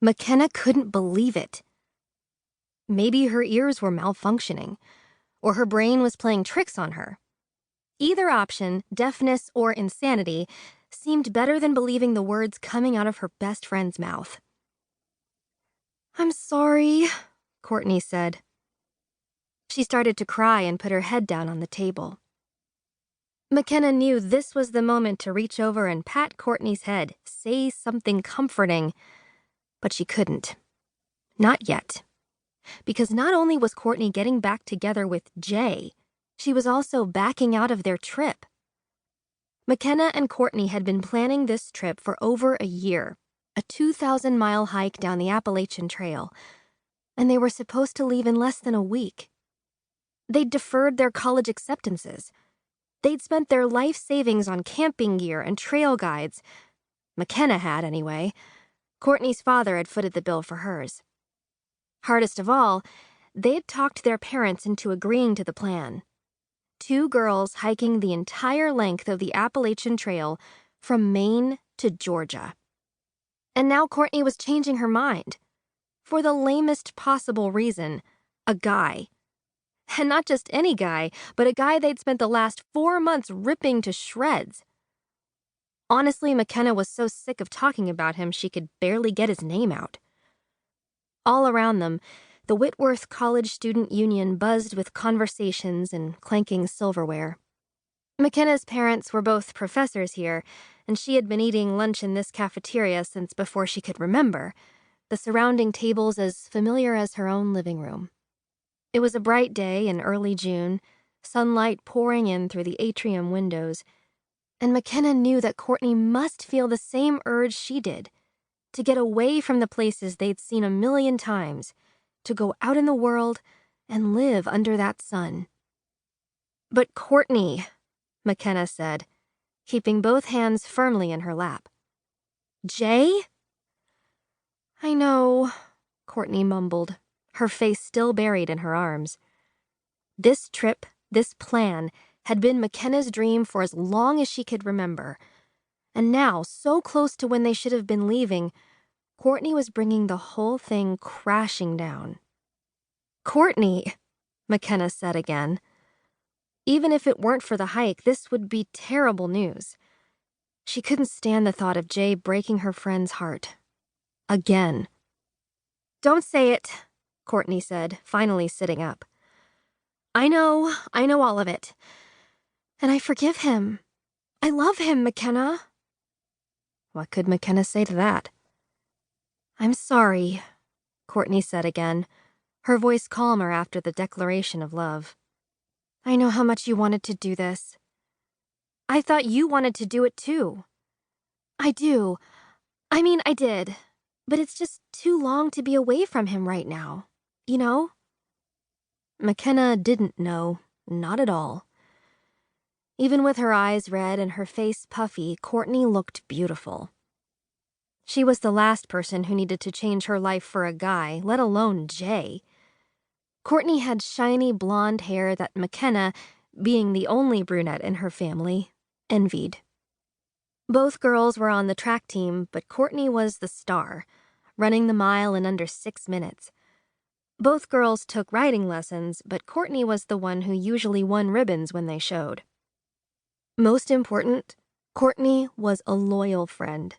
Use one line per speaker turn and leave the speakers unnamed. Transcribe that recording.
McKenna couldn't believe it. Maybe her ears were malfunctioning, or her brain was playing tricks on her. Either option, deafness or insanity, seemed better than believing the words coming out of her best friend's mouth. "I'm sorry," Courtney said. She started to cry and put her head down on the table. McKenna knew this was the moment to reach over and pat Courtney's head, say something comforting, but she couldn't. Not yet. Because not only was Courtney getting back together with Jay, she was also backing out of their trip. McKenna and Courtney had been planning this trip for over a year, a 2,000-mile hike down the Appalachian Trail, and they were supposed to leave in less than a week. They'd deferred their college acceptances. They'd spent their life savings on camping gear and trail guides. McKenna had, anyway. Courtney's father had footed the bill for hers. Hardest of all, they'd talked their parents into agreeing to the plan. 2 girls hiking the entire length of the Appalachian Trail from Maine to Georgia. And now Courtney was changing her mind. For the lamest possible reason, a guy. And not just any guy, but a guy they'd spent the last 4 months ripping to shreds. Honestly, McKenna was so sick of talking about him she could barely get his name out. All around them, the Whitworth College Student Union buzzed with conversations and clanking silverware. McKenna's parents were both professors here, and she had been eating lunch in this cafeteria since before she could remember, the surrounding tables as familiar as her own living room. It was a bright day in early June, sunlight pouring in through the atrium windows, and McKenna knew that Courtney must feel the same urge she did, to get away from the places they'd seen a million times, to go out in the world and live under that sun. "But Courtney," McKenna said, keeping both hands firmly in her lap. "Jay?" "I know," Courtney mumbled, her face still buried in her arms. This trip, this plan, had been McKenna's dream for as long as she could remember. And now, so close to when they should have been leaving, Courtney was bringing the whole thing crashing down. "Courtney," McKenna said again. Even if it weren't for the hike, this would be terrible news. She couldn't stand the thought of Jay breaking her friend's heart. Again. "Don't say it," Courtney said, finally sitting up. I know all of it. And I forgive him. I love him, McKenna." What could McKenna say to that? "I'm sorry," Courtney said again, her voice calmer after the declaration of love. "I know how much you wanted to do this. I thought you wanted to do it too. I do. I mean, I did. But it's just too long to be away from him right now, you know?" McKenna didn't know, not at all. Even with her eyes red and her face puffy, Courtney looked beautiful. She was the last person who needed to change her life for a guy, let alone Jay. Courtney had shiny blonde hair that McKenna, being the only brunette in her family, envied. Both girls were on the track team, but Courtney was the star, running the mile in under 6 minutes. Both girls took riding lessons, but Courtney was the one who usually won ribbons when they showed. Most important, Courtney was a loyal friend.